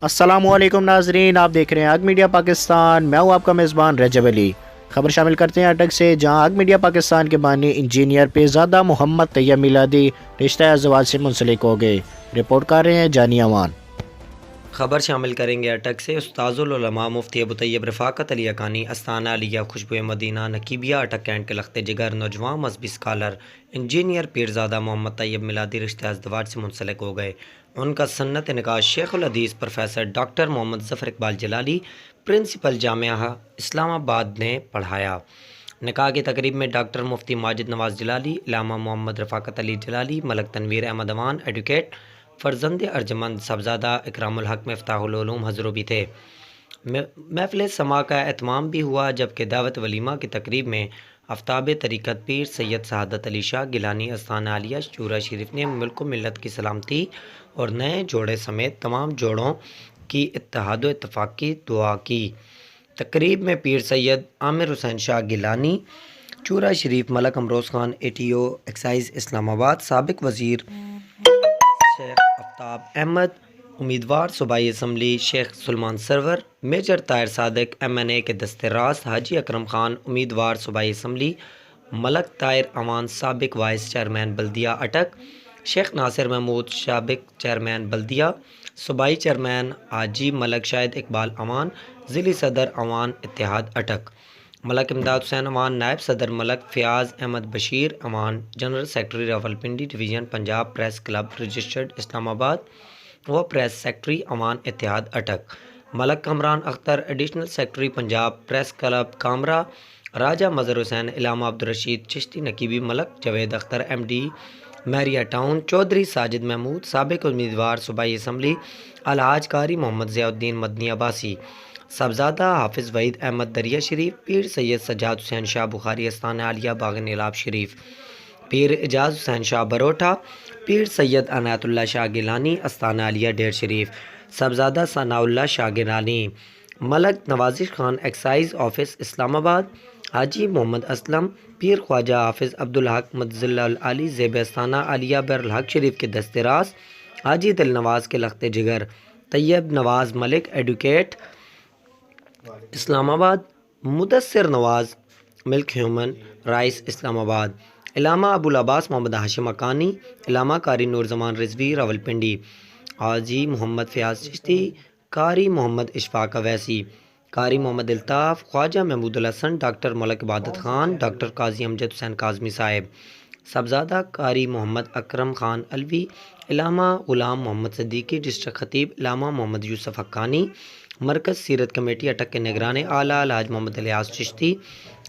السلام علیکم ناظرین، آپ دیکھ رہے ہیں آگ میڈیا پاکستان۔ میں ہوں آپ کا میزبان رجب علی۔ خبر شامل کرتے ہیں اٹک سے، جہاں آگ میڈیا پاکستان کے بانی انجینئر پیرزادہ محمد طیب میلادی رشتہ ازدواج سے منسلک ہو گئے۔ رپورٹ کر رہے ہیں جانی امان۔ خبر شامل کریں گے اٹک سے۔ استاذ العلماء مفتی ابو طیب رفاقت علی حقانی استانہ علیہ خوشبو مدینہ نقیبیہ اٹک کینٹ کے لخت جگر نوجوان مذہبی اسکالر انجینئر پیرزادہ محمد طیب میلادی رشتہ ازدواج سے منسلک ہو گئے۔ ان کا سنت نکاح شیخ الحدیث پروفیسر ڈاکٹر محمد ظفر اقبال جلالی پرنسپل جامعہ اسلام آباد نے پڑھایا۔ نکاح کی تقریب میں ڈاکٹر مفتی ماجد نواز جلالی، علامہ محمد رفاقت علی جلالی، ملک تنویر احمد اوان ایڈوکیٹ، فرزند ارجمند صاحبزادہ اکرام الحق مفتاح العلوم حضور بھی تھے۔ محفل سماع کا اہتمام بھی ہوا، جبکہ دعوت ولیمہ کی تقریب میں آفتاب طریقت پیر سید سعادت علی شاہ گیلانی استانہ عالیہ چورا شریف نے ملک و ملت کی سلامتی اور نئے جوڑے سمیت تمام جوڑوں کی اتحاد و اتفاق کی دعا کی۔ تقریب میں پیر سید عامر حسین شاہ گیلانی چورا شریف، ملک امروز خان ATO ایکسائز اسلام آباد، سابق وزیر شیخ آفتاب احمد، امیدوار صوبائی اسمبلی شیخ سلمان سرور، میجر طاہر صادق MNA کے دست راست، حاجی اکرم خان امیدوار صوبائی اسمبلی، ملک طاہر اوان سابق وائس چیئرمین بلدیہ اٹک، شیخ ناصر محمود سابق چیئرمین بلدیہ، صوبائی چیئرمین حاجی ملک شاہد اقبال اوان، ضلعی صدر اوان اتحاد اٹک، ملک امداد حسین اوان، نائب صدر Malik Fayyaz Ahmed Bashir Awan, general secretary Rawalpindi division Punjab press club registered Islamabad و press secretary Awan Ittehad Attock, Malik Kamran Akhtar additional secretary Punjab press club Kamra, Raja Mazhar Hussain, Allama Abdul Rashid Chishti Naqibi, Malik Javed Akhtar MD Maria town, Chaudhry Sajid Mahmood سابق امیدوار صوبائی اسمبلی، الحاج قاری محمد ضیاء الدین مدنی عباسی، صاحبزادہ حافظ وحید احمد دریا شریف، پیر سید سجاد حسین شاہ بخاری استانہ عالیہ باغ نیلاب شریف، پیر اعجاز حسین شاہ بروٹا، پیر سید عنایت اللہ شاہ گیلانی استانہ عالیہ ڈیر شریف، صاحبزادہ ثناء اللہ شاہ گیلانی، ملک نوازش خان ایکسائز آفس اسلام آباد، حاجی محمد اسلم، پیر خواجہ حافظ عبدالحق مدظل العالی زیب استانہ عالیہ بیر الحق شریف کے دست راست، حاجی دل نواز کے لخت جگر، طیب نواز ملک ایڈوکیٹ اسلام آباد، مدثر نواز ملک ہیومن رائٹس اسلام آباد، علامہ ابو العباس محمد ہاشم حقانی، علامہ قاری نور زمان رضوی راولپنڈی، حاجی محمد فیاض چشتی، قاری محمد اشفاق اویسی، قاری محمد الطاف، خواجہ محمود الحسن، ڈاکٹر ملک عبادت خان، ڈاکٹر قاضی امجد حسین کاظمی صاحب، صاحبزادہ قاری محمد اکرم خان علوی، علامہ غلام محمد صدیقی ڈسٹرکٹ خطیب، علامہ محمد یوسف حقانی، مرکز سیرت کمیٹی اٹک کے نگران اعلیٰ الحاج محمد الیاس چشتی،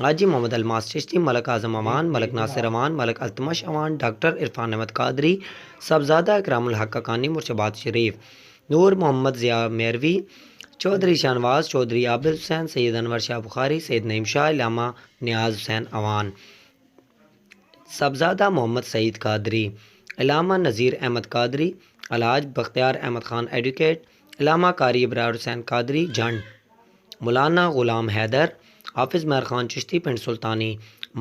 حاجی محمد الماس چشتی، ملک اعظم اوان، ملک ناصر اوان، ملک التمش اوان، ڈاکٹر عرفان احمد قادری، صاحبزادہ اکرام الحق حقانی مرشدآباد شریف، نور محمد ضیاء میروی، چودھری شاہنواز، چودھری عابد حسین، سید انور شاہ بخاری، سید نعیم شاہ، علامہ نیاز حسین اوان، صاحبزادہ محمد سعید قادری، علامہ نذیر احمد قادری، الحاج بختیار احمد خان ایڈوکیٹ، علامہ قاری ابرار حسین قادری جنڈ، مولانا غلام حیدر، حافظ مہر خان چشتی پنڈ سلطانی،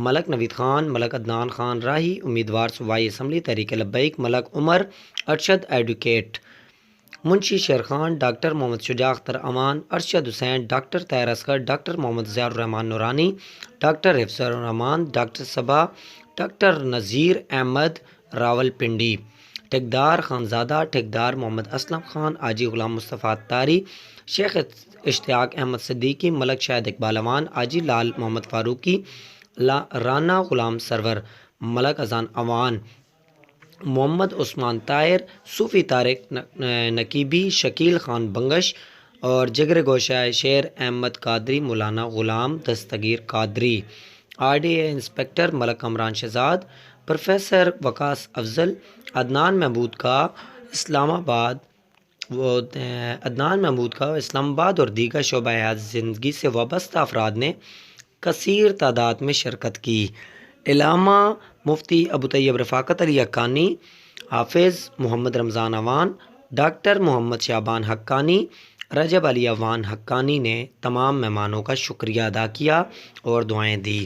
ملک نوید خان، ملک عدنان خان راہی امیدوار صوبائی اسمبلی تحریک لبیک، ملک عمر ارشد ایڈوکیٹ، منشی شیر خان، ڈاکٹر محمد شجاع اختر اوان، ارشد حسین، ڈاکٹر طاہر اصغر، ڈاکٹر محمد ضیاء الرحمان نورانی، ڈاکٹر حفظ الرحمان، ڈاکٹر صبا، ڈاکٹر نذیر احمد راولپنڈی، ٹھیکدار خانزادہ، ٹھیکدار محمد اسلم خان، حاجی غلام مصطفیٰ اتاری، شیخ اشتیاق احمد صدیقی، ملک شاہد اقبال اوان، حاجی لال محمد فاروقی، رانا غلام سرور، ملک اذان اوان، محمد عثمان طاہر، صوفی طارق نقیبی، شکیل خان بنگش اور جگر گوشہ شیر احمد قادری، مولانا غلام دستگیر قادری، RDA انسپکٹر ملک کامران شہزاد، پروفیسر وقاص افضل، عدنان محمود کا اسلام آباد اور دیگر شعبہ حیات زندگی سے وابستہ افراد نے کثیر تعداد میں شرکت کی۔ علامہ مفتی ابو طیب رفاقت علی حقانی، حافظ محمد رمضان اوان، ڈاکٹر محمد شعبان حقانی، رجب علی اوان حقانی نے تمام مہمانوں کا شکریہ ادا کیا اور دعائیں دی۔